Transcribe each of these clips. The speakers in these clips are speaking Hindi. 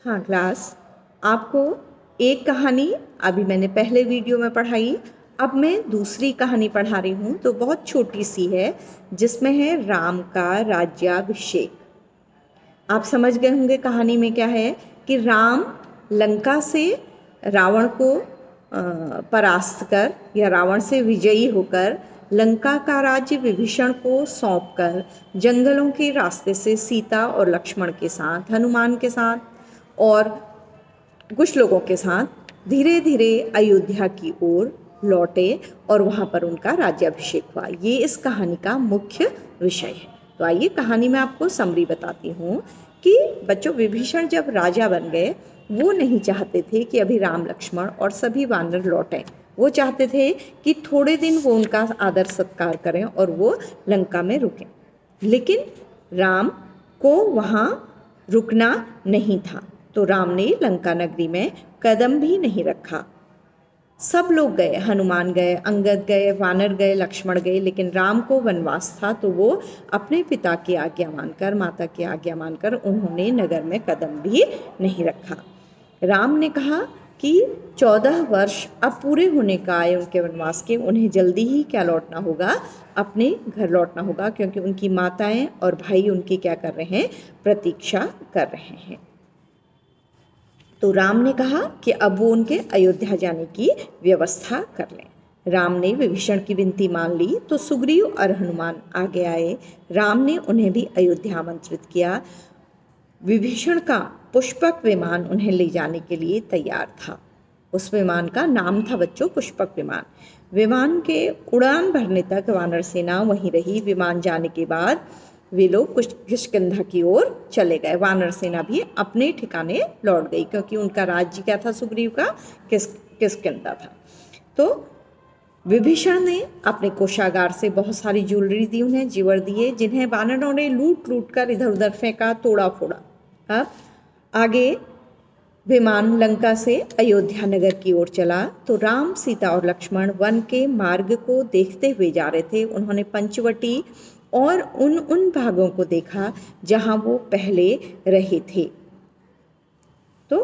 हाँ क्लास, आपको एक कहानी अभी मैंने पहले वीडियो में पढ़ाई, अब मैं दूसरी कहानी पढ़ा रही हूँ। तो बहुत छोटी सी है, जिसमें है राम का राज्याभिषेक। आप समझ गए होंगे कहानी में क्या है कि राम लंका से रावण को परास्त कर या रावण से विजयी होकर लंका का राज्य विभीषण को सौंपकर जंगलों के रास्ते से सीता और लक्ष्मण के साथ, हनुमान के साथ और कुछ लोगों के साथ धीरे धीरे अयोध्या की ओर लौटे और वहाँ पर उनका राज्याभिषेक हुआ। ये इस कहानी का मुख्य विषय है। तो आइए कहानी में आपको समरी बताती हूँ कि बच्चों, विभीषण जब राजा बन गए, वो नहीं चाहते थे कि अभी राम लक्ष्मण और सभी वानर लौटें। वो चाहते थे कि थोड़े दिन वो उनका आदर सत्कार करें और वो लंका में रुकें। लेकिन राम को वहाँ रुकना नहीं था, तो राम ने लंका नगरी में कदम भी नहीं रखा। सब लोग गए, हनुमान गए, अंगद गए, वानर गए, लक्ष्मण गए, लेकिन राम को वनवास था, तो वो अपने पिता की आज्ञा मानकर, माता की आज्ञा मानकर उन्होंने नगर में कदम भी नहीं रखा। राम ने कहा कि 14 वर्ष अब पूरे होने का आए उनके वनवास के, उन्हें जल्दी ही क्या लौटना होगा, अपने घर लौटना होगा, क्योंकि उनकी माताएं और भाई उनकी क्या कर रहे हैं, प्रतीक्षा कर रहे हैं। तो राम ने कहा कि अब वो उनके अयोध्या जाने की व्यवस्था कर लें। राम ने विभीषण की विनती मान ली, तो सुग्रीव और हनुमान आगे आए। राम ने उन्हें भी अयोध्या आमंत्रित किया। विभीषण का पुष्पक विमान उन्हें ले जाने के लिए तैयार था। उस विमान का नाम था बच्चों पुष्पक विमान। विमान के उड़ान भरने तक वानर सेना वहीं रही। विमान जाने के बाद वे लोग किष्किंधा की ओर चले गए। वानर सेना भी अपने ठिकाने लौट गई, क्योंकि उनका राज्य क्या था, सुग्रीव का किष्किंधा था। तो विभीषण ने अपने कोषागार से बहुत सारी ज्वेलरी दी, उन्हें जेवर दिए, जिन्हें वानरों ने लूट लूट कर इधर उधर फेंका, तोड़ा फोड़ा। अब आगे विमान लंका से अयोध्या नगर की ओर चला, तो राम, सीता और लक्ष्मण वन के मार्ग को देखते हुए जा रहे थे। उन्होंने पंचवटी और उन भागों को देखा जहां वो पहले रहे थे। तो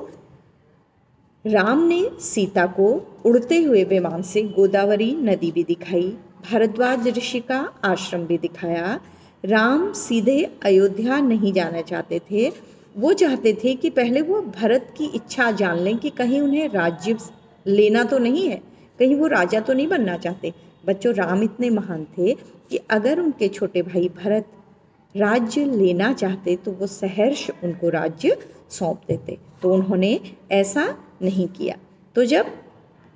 राम ने सीता को उड़ते हुए विमान से गोदावरी नदी भी दिखाई, भारद्वाज ऋषि का आश्रम भी दिखाया। राम सीधे अयोध्या नहीं जाना चाहते थे, वो चाहते थे कि पहले वो भरत की इच्छा जान लें कि कहीं उन्हें राज्य लेना तो नहीं है, कहीं वो राजा तो नहीं बनना चाहते। बच्चों, राम इतने महान थे कि अगर उनके छोटे भाई भरत राज्य लेना चाहते तो वो सहर्ष उनको राज्य सौंप देते, तो उन्होंने ऐसा नहीं किया। तो जब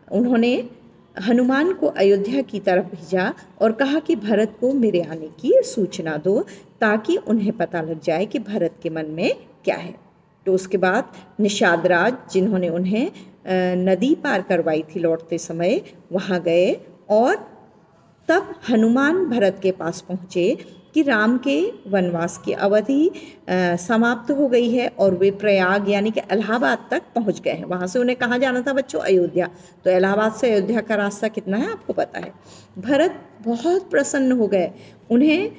उन्होंने हनुमान को अयोध्या की तरफ भेजा और कहा कि भरत को मेरे आने की सूचना दो, ताकि उन्हें पता लग जाए कि भरत के मन में क्या है। तो उसके बाद निषाद राज, जिन्होंने उन्हें नदी पार करवाई थी लौटते समय, वहाँ गए और तब हनुमान भरत के पास पहुँचे कि राम के वनवास की अवधि समाप्त हो गई है और वे प्रयाग यानी कि इलाहाबाद तक पहुँच गए हैं। वहाँ से उन्हें कहाँ जाना था बच्चों, अयोध्या। तो इलाहाबाद से अयोध्या का रास्ता कितना है आपको पता है। भरत बहुत प्रसन्न हो गए, उन्हें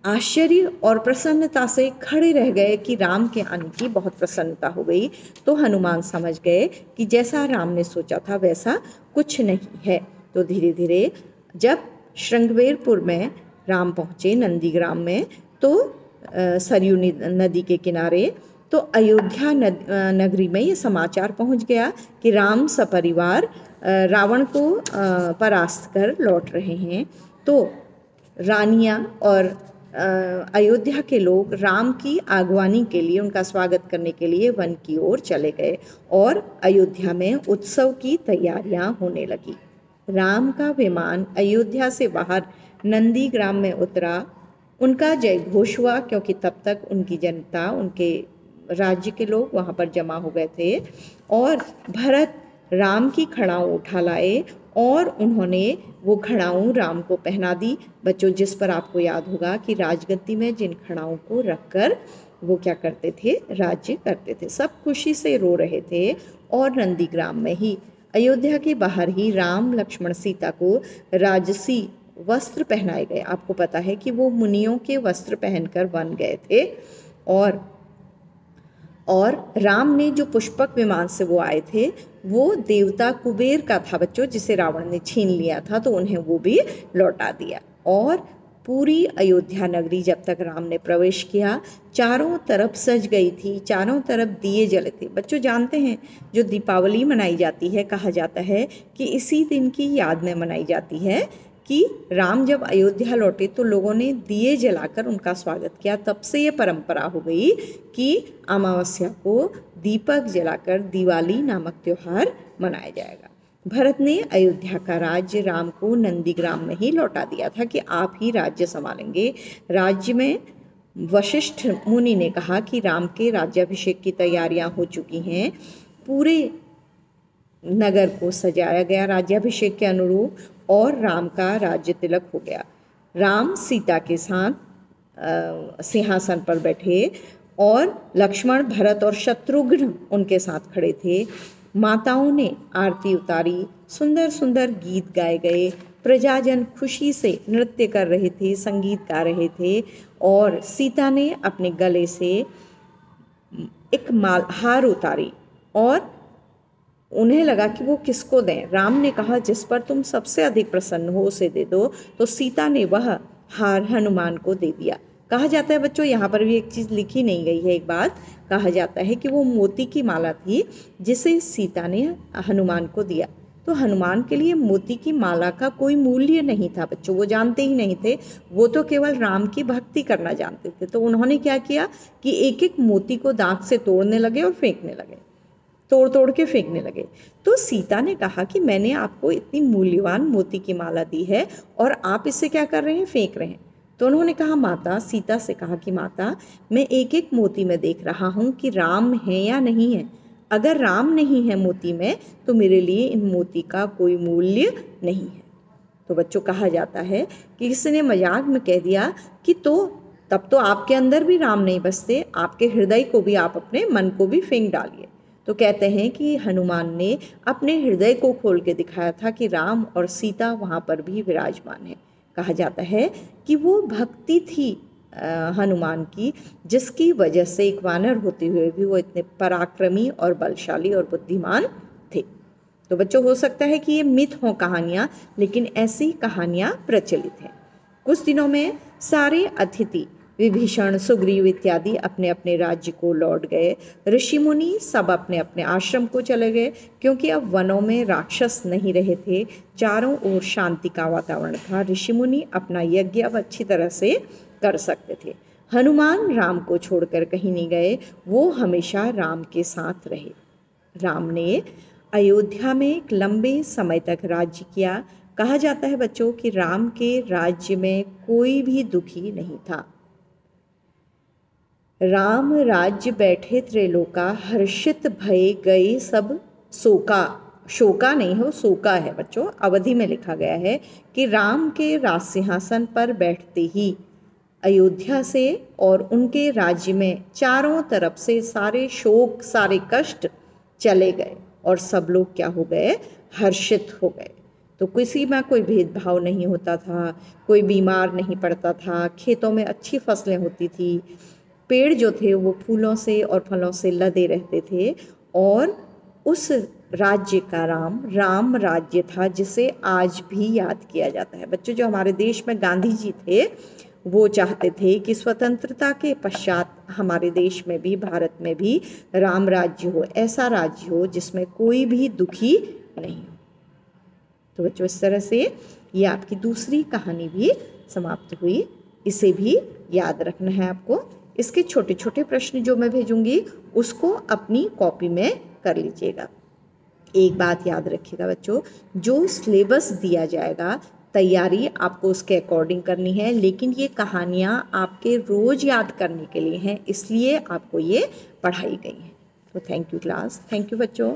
आश्चर्य और प्रसन्नता से खड़े रह गए कि राम के आने की बहुत प्रसन्नता हो गई। तो हनुमान समझ गए कि जैसा राम ने सोचा था वैसा कुछ नहीं है। तो धीरे धीरे जब श्रृंगवेरपुर में राम पहुँचे, नंदीग्राम में, तो सरयू नदी के किनारे, तो अयोध्या नगरी में ये समाचार पहुँच गया कि राम सपरिवार रावण को परास्त कर लौट रहे हैं। तो रानियाँ और अयोध्या के लोग राम की आगवानी के लिए, उनका स्वागत करने के लिए वन की ओर चले गए और अयोध्या में उत्सव की तैयारियां होने लगी। राम का विमान अयोध्या से बाहर नंदीग्राम में उतरा। उनका जय घोष हुआ, क्योंकि तब तक उनकी जनता, उनके राज्य के लोग वहाँ पर जमा हो गए थे। और भरत राम की खड़ाऊँ उठा लाए और उन्होंने वो खड़ाऊँ राम को पहना दी। बच्चों, जिस पर आपको याद होगा कि राजगद्दी में जिन खड़ाऊँ को रखकर वो क्या करते थे, राज्य करते थे। सब खुशी से रो रहे थे और नंदीग्राम में ही, अयोध्या के बाहर ही राम, लक्ष्मण, सीता को राजसी वस्त्र पहनाए गए। आपको पता है कि वो मुनियों के वस्त्र पहनकर वन गए थे और और राम ने जो पुष्पक विमान से वो आए थे वो देवता कुबेर का था बच्चों, जिसे रावण ने छीन लिया था, तो उन्हें वो भी लौटा दिया। और पूरी अयोध्या नगरी जब तक राम ने प्रवेश किया चारों तरफ सज गई थी, चारों तरफ दिए जले थे। बच्चों जानते हैं जो दीपावली मनाई जाती है, कहा जाता है कि इसी दिन की याद में मनाई जाती है कि राम जब अयोध्या लौटे तो लोगों ने दिए जलाकर उनका स्वागत किया। तब से ये परंपरा हो गई कि अमावस्या को दीपक जलाकर दिवाली नामक त्यौहार मनाया जाएगा। भरत ने अयोध्या का राज्य राम को नंदीग्राम में ही लौटा दिया था कि आप ही राज्य संभालेंगे। राज्य में वशिष्ठ मुनि ने कहा कि राम के राज्याभिषेक की तैयारियां हो चुकी हैं। पूरे नगर को सजाया गया राज्याभिषेक के अनुरूप और राम का राज्य तिलक हो गया। राम सीता के साथ सिंहासन पर बैठे और लक्ष्मण, भरत और शत्रुघ्न उनके साथ खड़े थे। माताओं ने आरती उतारी, सुंदर सुंदर गीत गाए गए, प्रजाजन खुशी से नृत्य कर रहे थे, संगीत गा रहे थे और सीता ने अपने गले से एक हार उतारी और उन्हें लगा कि वो किसको दें। राम ने कहा जिस पर तुम सबसे अधिक प्रसन्न हो उसे दे दो, तो सीता ने वह हार हनुमान को दे दिया। कहा जाता है बच्चों, यहाँ पर भी एक चीज़ लिखी नहीं गई है, एक बात कहा जाता है कि वो मोती की माला थी जिसे सीता ने हनुमान को दिया। तो हनुमान के लिए मोती की माला का कोई मूल्य नहीं था बच्चों, वो जानते ही नहीं थे, वो तो केवल राम की भक्ति करना जानते थे। तो उन्होंने क्या किया कि एक एक मोती को दांत से तोड़ने लगे और फेंकने लगे, तोड़ तोड़ के फेंकने लगे। तो सीता ने कहा कि मैंने आपको इतनी मूल्यवान मोती की माला दी है और आप इसे क्या कर रहे हैं, फेंक रहे हैं। तो उन्होंने कहा, माता, सीता से कहा कि माता, मैं एक एक मोती में देख रहा हूँ कि राम है या नहीं है। अगर राम नहीं है मोती में तो मेरे लिए इन मोती का कोई मूल्य नहीं है। तो बच्चों कहा जाता है कि किसी ने मजाक में कह दिया कि तो तब तो आपके अंदर भी राम नहीं बसते, आपके हृदय को भी, आप अपने मन को भी फेंक डालिए। तो कहते हैं कि हनुमान ने अपने हृदय को खोल के दिखाया था कि राम और सीता वहाँ पर भी विराजमान है। कहा जाता है कि वो भक्ति थी हनुमान की, जिसकी वजह से एक वानर होते हुए भी वो इतने पराक्रमी और बलशाली और बुद्धिमान थे। तो बच्चों हो सकता है कि ये मिथ हों कहानियाँ, लेकिन ऐसी कहानियाँ प्रचलित हैं। कुछ दिनों में सारे अतिथि विभीषण, सुग्रीव इत्यादि अपने अपने राज्य को लौट गए। ऋषि मुनि सब अपने अपने आश्रम को चले गए, क्योंकि अब वनों में राक्षस नहीं रहे थे, चारों ओर शांति का वातावरण था। ऋषि मुनि अपना यज्ञ अब अच्छी तरह से कर सकते थे। हनुमान राम को छोड़कर कहीं नहीं गए, वो हमेशा राम के साथ रहे। राम ने अयोध्या में एक लंबे समय तक राज्य किया। कहा जाता है बच्चों कि राम के राज्य में कोई भी दुखी नहीं था। राम राज्य बैठे त्रैलोका, हर्षित भय गए सब शोका। शोका नहीं हो, शोका है बच्चों, अवधि में लिखा गया है कि राम के राज सिंहासन पर बैठते ही अयोध्या से और उनके राज्य में चारों तरफ से सारे शोक, सारे कष्ट चले गए और सब लोग क्या हो गए, हर्षित हो गए। तो किसी में कोई भेदभाव नहीं होता था, कोई बीमार नहीं पड़ता था, खेतों में अच्छी फसलें होती थी, पेड़ जो थे वो फूलों से और फलों से लदे रहते थे। और उस राज्य का राम राम राज्य था, जिसे आज भी याद किया जाता है। बच्चों जो हमारे देश में गांधी जी थे वो चाहते थे कि स्वतंत्रता के पश्चात हमारे देश में भी, भारत में भी राम राज्य हो, ऐसा राज्य हो जिसमें कोई भी दुखी नहीं हो। तो बच्चों इस तरह से ये आपकी दूसरी कहानी भी समाप्त हुई, इसे भी याद रखना है आपको। इसके छोटे छोटे प्रश्न जो मैं भेजूंगी उसको अपनी कॉपी में कर लीजिएगा। एक बात याद रखिएगा बच्चों, जो सिलेबस दिया जाएगा तैयारी आपको उसके अकॉर्डिंग करनी है, लेकिन ये कहानियाँ आपके रोज़ याद करने के लिए हैं, इसलिए आपको ये पढ़ाई गई हैं। तो thank you class, thank you बच्चों।